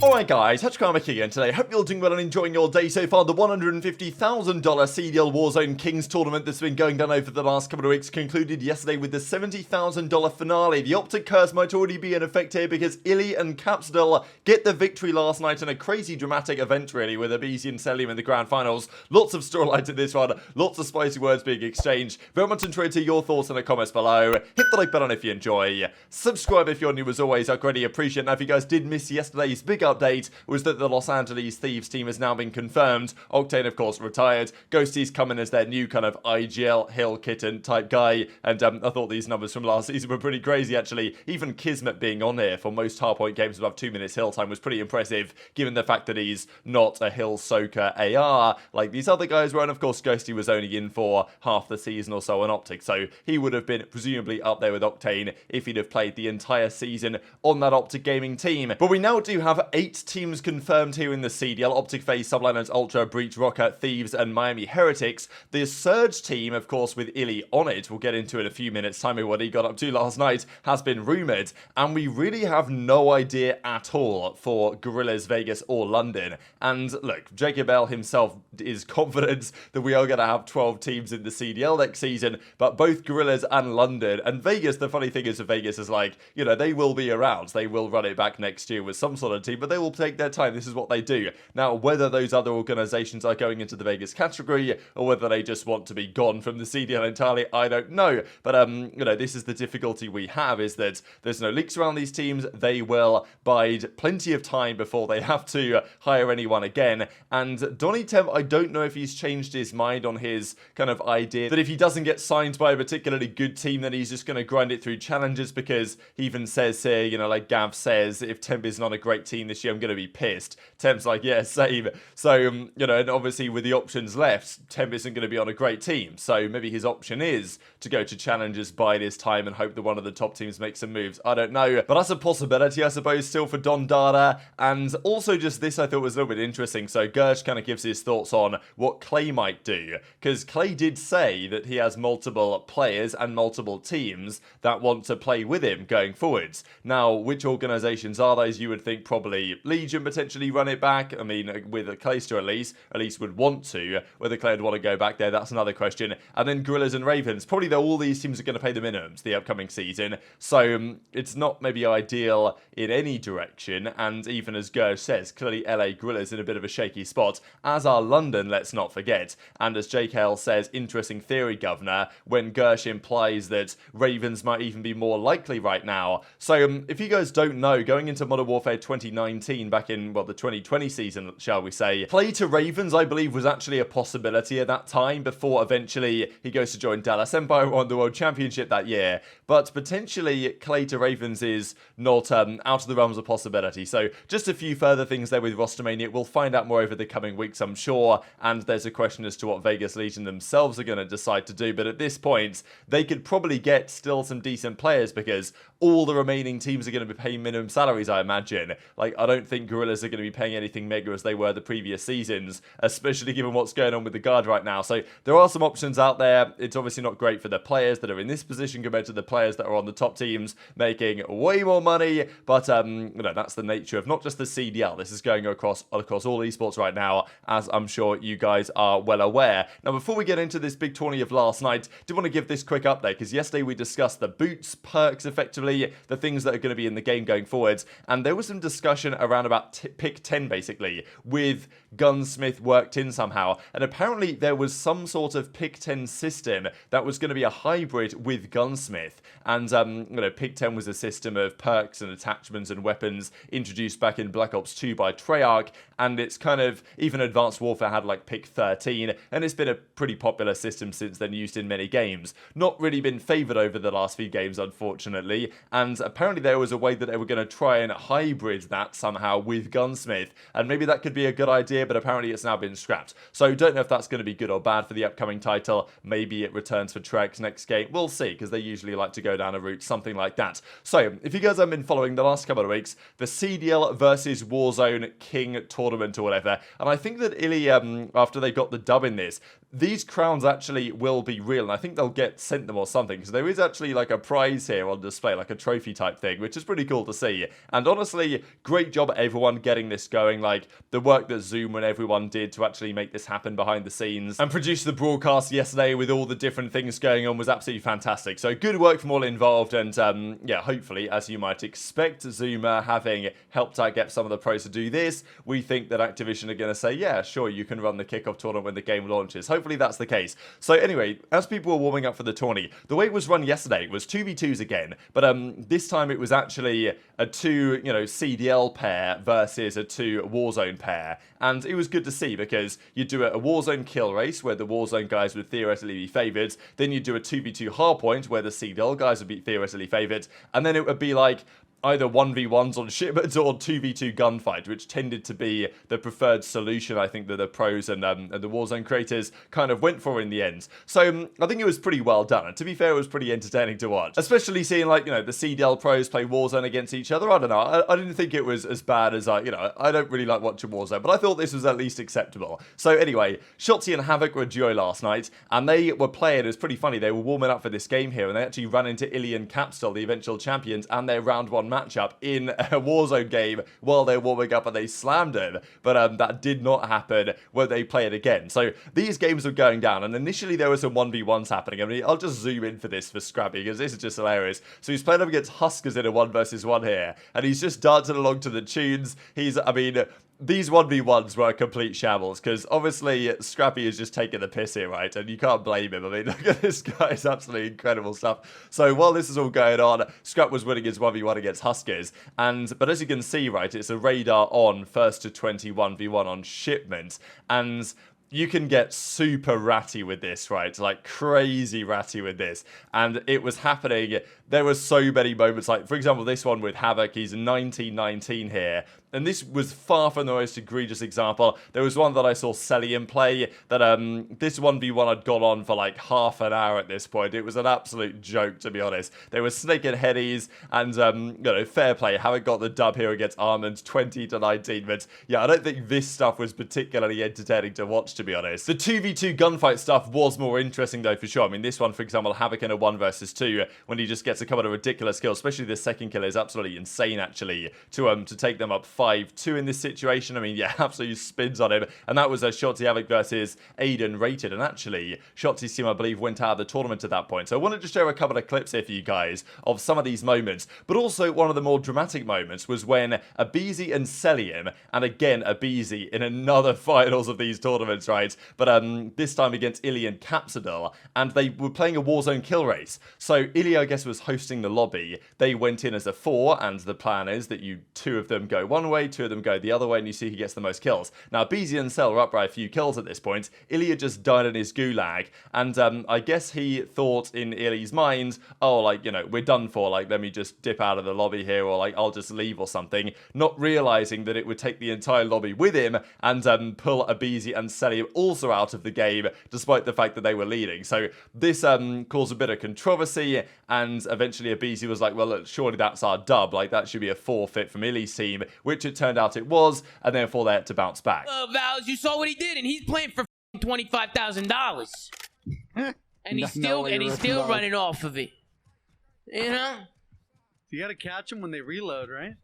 Alright guys, TacticalRab again today. Hope you're doing well and enjoying your day so far. The $150,000 CDL Warzone Kings tournament that's been going down over the last couple of weeks concluded yesterday with the $70,000 finale. The OpTic curse might already be in effect here because iLLeY and Capsidal get the victory last night in a crazy dramatic event really, with aBeZy and Cellium in the grand finals. Lots of storylines in this one, lots of spicy words being exchanged. Very much enjoyed to your thoughts in the comments below. Hit the like button if you enjoy. Subscribe if you're new as always, I greatly appreciate it. Now if you guys did miss yesterday's big update was that the Los Angeles Thieves team has now been confirmed. Octane, of course, retired. Ghosty's coming as their new kind of IGL hill kitten type guy. And I thought these numbers from last season were pretty crazy, actually. Even Kismet being on here for most hardpoint games above 2 minutes hill time was pretty impressive, given the fact that he's not a hill soaker AR like these other guys were. And of course, Ghosty was only in for half the season or so on OpTic. So he would have been presumably up there with Octane if he'd have played the entire season on that OpTic gaming team. But we now do have 8 teams confirmed here in the CDL: OpTic, FaZe, Subliners, Ultra, Breach, Rocker, Thieves, and Miami Heretics. The Surge team, of course, with iLLeY on it, we'll get into in a few minutes time what he got up to last night, has been rumoured, and we really have no idea at all for Gorillas, Vegas, or London. And look, Jacob L himself is confident that we are going to have 12 teams in the CDL next season, but both Gorillas and London and Vegas, the funny thing is for Vegas is like, you know, they will be around. They will run it back next year with some sort of team, but they will take their time. This is what they do. Now, whether those other organizations are going into the Vegas category or whether they just want to be gone from the CDL entirely, I don't know. But, you know, this is the difficulty we have, is that there's no leaks around these teams. They will bide plenty of time before they have to hire anyone again. And Donny Temp, I don't know if he's changed his mind on his kind of idea that if he doesn't get signed by a particularly good team, then he's just going to grind it through challenges, because he even says here, you know, like Gav says, if Temp is not a great team this year, I'm going to be pissed. Temp's like, yeah, same. So, you know, and obviously with the options left, Temp isn't going to be on a great team. So maybe his option is to go to challenges by this time and hope that one of the top teams makes some moves. I don't know. But that's a possibility, I suppose, still for Don Dada. And also just this I thought was a little bit interesting. So Gersh kind of gives his thoughts on what Clay might do. Because Clay did say that he has multiple players and multiple teams that want to play with him going forwards. Now, which organizations are those? You would think probably Legion potentially run it back. I mean, with Clayster at least would want to. Whether Clay would want to go back there, that's another question. And then Gorillas and Ravens. Probably though all these teams are going to pay the minimums the upcoming season. So it's not maybe ideal in any direction. And even as Gersh says, clearly LA Gorillas in a bit of a shaky spot, as are London, let's not forget. And as JKL says, interesting theory, Governor, when Gersh implies that Ravens might even be more likely right now. So if you guys don't know, going into Modern Warfare 2019, back in, well, the 2020 season, shall we say, play to Ravens, I believe, was actually a possibility at that time, before eventually he goes to join Dallas Empire, won the World Championship that year. But potentially Clay to Ravens is not out of the realms of possibility. So just a few further things there with Rostermania. We'll find out more over the coming weeks, I'm sure. And there's a question as to what Vegas Legion themselves are going to decide to do. But at this point, they could probably get still some decent players, because all the remaining teams are going to be paying minimum salaries, I imagine. Like, I don't think Gorillas are going to be paying anything mega as they were the previous seasons, especially given what's going on with the guard right now. So there are some options out there. It's obviously not great for the players that are in this position compared to the players that are on the top teams making way more money. But, you know, that's the nature of not just the CDL. This is going across all esports right now, as I'm sure you guys are well aware. Now, before we get into this big tourney of last night, I did want to give this quick update, because yesterday we discussed the boots, perks, effectively, the things that are going to be in the game going forwards. And there was some discussion around about pick 10, basically, with Gunsmith worked in somehow. And apparently there was some sort of pick 10 system that was going to be a hybrid with Gunsmith. And, you know, pick 10 was a system of perks and attachments and weapons introduced back in Black Ops 2 by Treyarch. And it's kind of, even Advanced Warfare had like pick 13. And it's been a pretty popular system since then, used in many games. Not really been favoured over the last few games, unfortunately. And apparently there was a way that they were going to try and hybrid that somehow with Gunsmith. And maybe that could be a good idea, but apparently it's now been scrapped. So don't know if that's going to be good or bad for the upcoming title. Maybe it returns for Treyarch's next game. We'll see, because they usually like to go down a route, something like that. So if you guys haven't been following the last couple of weeks, the CDL versus Warzone King tournament or whatever, and I think that iLLeY, after they got the dub in this, these crowns actually will be real, and I think they'll get sent them or something, because there is actually like a prize here on display, like a trophy type thing, which is pretty cool to see. And honestly, great great job at everyone getting this going. Like, the work that Zoom and everyone did to actually make this happen behind the scenes and produce the broadcast yesterday with all the different things going on was absolutely fantastic. So good work from all involved, and yeah, hopefully, as you might expect, Zoom having helped out get some of the pros to do this, we think that Activision are going to say, yeah, sure, you can run the kickoff tournament when the game launches. Hopefully that's the case. So anyway, as people were warming up for the tourney, the way it was run yesterday was 2v2s again, but this time it was actually a 2, CDL pair versus a 2 Warzone pair, and it was good to see because you do a Warzone kill race where the Warzone guys would theoretically be favoured, then you do a 2v2 hardpoint where the CDL guys would be theoretically favoured, and then it would be like either 1v1s on shipments or 2v2 gunfight, which tended to be the preferred solution, I think, that the pros and the Warzone creators kind of went for in the end. So I think it was pretty well done, and to be fair, it was pretty entertaining to watch, especially seeing, like, the CDL pros play Warzone against each other. I don't know, I didn't think it was as bad as I don't really like watching Warzone, but I thought this was at least acceptable. So anyway, Shotzzy and Havoc were a duo last night, and they were playing, it was pretty funny, they were warming up for this game here, and they actually ran into iLLeY and Capsidal, the eventual champions, and their round 1 matchup in a Warzone game while they're warming up, and they slammed him, but that did not happen when they play it again. So these games were going down, and initially there were some 1v1s happening. I mean, I'll just zoom in for this for Scrappy because this is just hilarious. So he's playing up against Huskers in a 1 versus 1 here, and he's just dancing along to the tunes. These 1v1s were a complete shambles, because obviously Scrappy is just taking the piss here, right? And you can't blame him. I mean, look at this guy's absolutely incredible stuff. So while this is all going on, Scrap was winning his 1v1 against Huskers. But as you can see, right, it's a radar on first to 21v1 on shipment. And you can get super ratty with this, right? Like crazy ratty with this. And it was happening. There were so many moments, like, for example, this one with Havoc, he's 19-19 here. And this was far from the most egregious example. There was one that I saw Cellium play that this 1v1 had gone on for like half an hour at this point. It was an absolute joke, to be honest. They were snaking headies, and, fair play. Havoc got the dub here against Armand, 20-19. But yeah, I don't think this stuff was particularly entertaining to watch, to be honest. The 2v2 gunfight stuff was more interesting, though, for sure. I mean, this one, for example, Havoc in a 1 versus 2, when he just gets a couple of ridiculous kills, especially the second kill is absolutely insane, actually, to take them up 5-2 in this situation. I mean, yeah, absolutely spins on him. And that was a Shotzzy Havoc versus Aiden rated. And actually, Shotzzy's team, I believe, went out of the tournament at that point. So I wanted to show a couple of clips here for you guys of some of these moments. But also, one of the more dramatic moments was when aBeZy and Cellium, and again, aBeZy in another finals of these tournaments, right? But this time against iLLeY and Capsidal. And they were playing a Warzone kill race. So iLLeY, I guess, was hosting the lobby. They went in as a 4, and the plan is that two of them go one way, 2 of them go the other way, and you see who gets the most kills. Now, aBeZy and Cell are up by a few kills at this point. iLLeY had just died in his gulag, and I guess he thought in iLLeY's mind, oh, like, we're done for, like, let me just dip out of the lobby here, or like, I'll just leave or something, not realizing that it would take the entire lobby with him, and pull aBeZy and Cellium also out of the game, despite the fact that they were leading. So this caused a bit of controversy, and eventually aBeZy was like, well, look, surely that's our dub, like, that should be a forfeit from iLLeY's team, which it turned out it was, and therefore they had to bounce back. Vals, you saw what he did, and he's playing for $25,000, and he's still running off of it. You gotta catch him when they reload, right?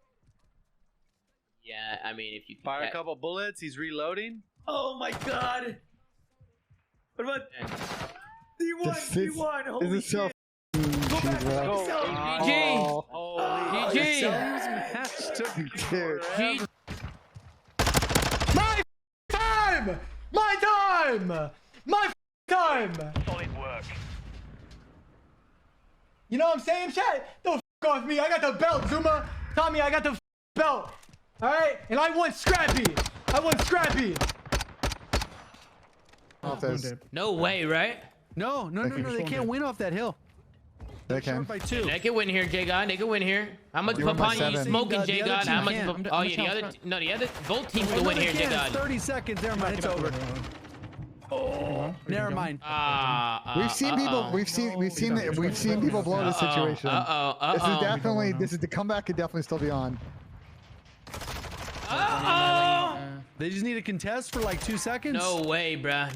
Yeah, I mean, if you fire a couple bullets, he's reloading. Oh my God! What about D1? Holy shit! Go back, go. GG. GG. My time! Solid work. You know what I'm saying, chat? Don't f off me. I got the belt, Zuma. Tommy, I got the belt. Alright? And I want Scrappy. No way, right? No. They can't win off that hill. They can. By 2. They can win here, J-God. They can win here. How much Papaya you smoking, J-God? How much? Oh, yeah, the other both teams can win here, J-God. 30 seconds. Never mind. It's over. Oh, never mind. We've seen people blow this situation. This is the comeback could definitely still be on. They just need a contest for like 2 seconds. No way, bro.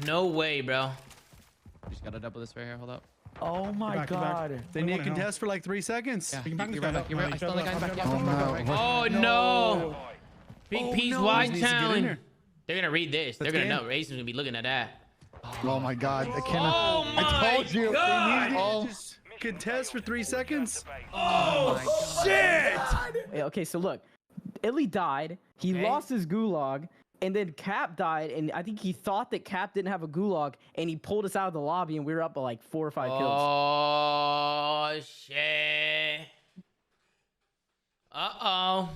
Just gotta double this right here. Hold up. Oh my god. They need to contest for like 3 seconds. You're right. I still think I'm back. Oh no. Big P's wide Needs to get in challenge. there. They're gonna read this. They're Let's gonna get know. Rason's gonna be looking at that. Oh my god. I cannot. Oh I told you. God. Just contest for 3 seconds. Oh shit! Hey, okay, so look, iLLeY died. He lost his gulag, and then Cap died, and I think he thought that Cap didn't have a gulag, and he pulled us out of the lobby, and we were up by like 4 or 5 kills. Oh shit! Uh-oh.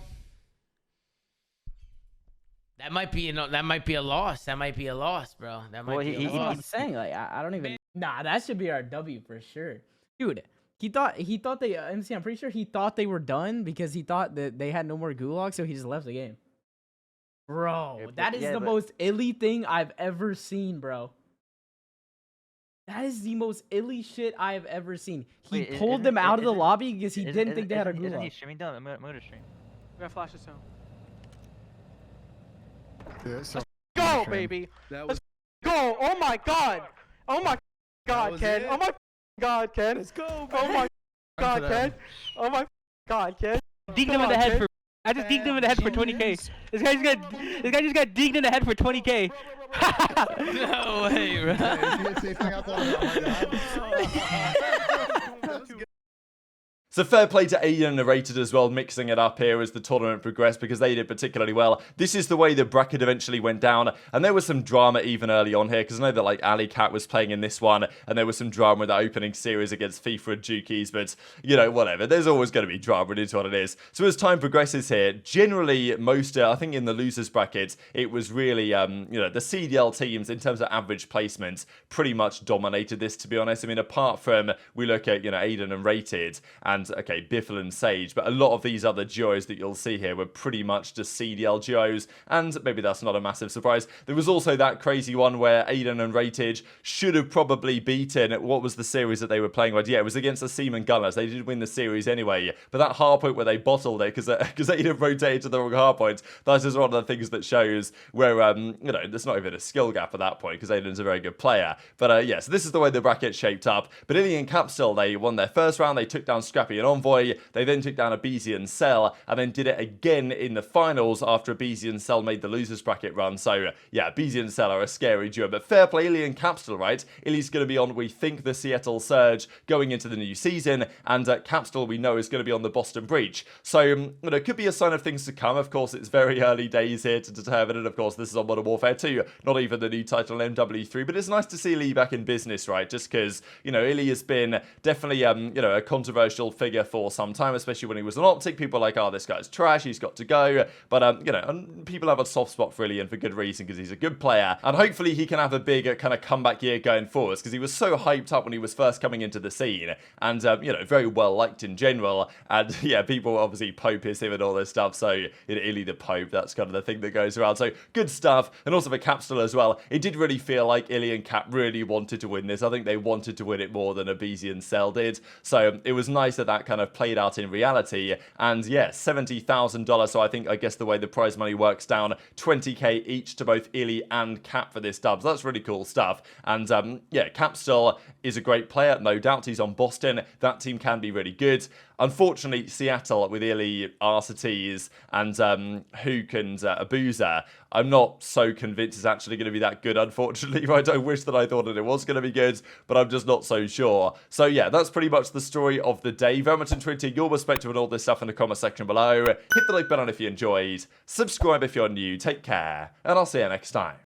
That might be a loss. That might be a loss, bro. That might be a That's what I'm loss. saying. Like, I don't even. Nah, that should be our W for sure, dude. He thought they MC. I'm pretty sure he thought they were done because he thought that they had no more gulag, so he just left the game. Bro, that is the most iLLeY thing I've ever seen, bro. That is the most iLLeY shit I have ever seen. He pulled them out of the lobby because he didn't think they had a gulag. Isn't he streaming though? I'm gonna stream. We got flashes soon. Yeah, so Go, baby. That Let's go. Oh my god. Oh my god, was Ken. it. Oh my god, Ken. Let's go. Oh my god, Ken. Oh my god, Ken. Deeked him in the head for. I just deeked him in the head for 20k. This guy just got deeked in the head for 20k. No way, bro. So fair play to Aiden and Narrated as well, mixing it up here as the tournament progressed because they did particularly well. This is the way the bracket eventually went down, and there was some drama even early on here because I know that like Ali Cat was playing in this one, and there was some drama with the opening series against FIFA and Jukies, but you know, whatever. There's always going to be drama, it is what it is. So as time progresses here, generally most, I think in the losers bracket, it was really, you know, the CDL teams in terms of average placements pretty much dominated this, to be honest. I mean, apart from, we look at, you know, Aiden and Rated, and okay, Biffle and Sage, but a lot of these other duos that you'll see here were pretty much just CDL duos, and maybe that's not a massive surprise. There was also that crazy one where Aiden and Rated should have probably beaten, what was the series that they were playing with? Yeah, it was against the Seaman Gunners. They did win the series anyway, but that hardpoint where they bottled it because Aiden rotated to the wrong hardpoint, that's just one of the things that shows where, you know, there's not even a skill gap at that point because Aiden's a very good player. But yeah, so this is the way the bracket shaped up. But iLLeY and Capsidal, they won their first round, they took down Scrappy and Envoy, they then took down aBeZy and Cell, and then did it again in the finals after aBeZy and Cell made the losers bracket run. So yeah, aBeZy and Cell are a scary duo, but fair play iLLeY and Capsidal, right? iLLeY's going to be on, we think, the Seattle Surge going into the new season, and Capsidal we know is going to be on the Boston Breach. So you know, it could be a sign of things to come. Of course, it's very early days here to determine, and of course this is on Modern Warfare 2, not even the new title MW3, but it's nice to see iLLeY back in business, right? Just because, you know, iLLeY has been definitely you know, a controversial figure for some time, especially when he was on OpTic. People are like, oh, this guy's trash, he's got to go. But you know, and people have a soft spot for iLLeY, and for good reason, because he's a good player, and hopefully he can have a big kind of comeback year going forwards, because he was so hyped up when he was first coming into the scene, and you know, very well liked in general. And yeah, people obviously Pope is him and all this stuff, so you know, iLLeY the Pope, that's kind of the thing that goes around. So good stuff. And also for Capsidal as well, it did really feel like iLLeY and Cap really wanted to win this. I think they wanted to win it more than aBeZy and Cell did, so it was nice that that kind of played out in reality. And yeah, $70,000, so I guess the way the prize money works down, 20k each to both iLLeY and Cap for this dub. So that's really cool stuff. And yeah, Capsidal is a great player, no doubt. He's on Boston. That team can be really good. Unfortunately, Seattle with iLLeY, Arcetes, and Hook and aBeZy, I'm not so convinced it's actually going to be that good, unfortunately. I don't wish that I thought that it was going to be good, but I'm just not so sure. So yeah, that's pretty much the story of the day. Very much enjoyed your perspective on all this stuff in the comment section below. Hit the like button if you enjoyed. Subscribe if you're new. Take care, and I'll see you next time.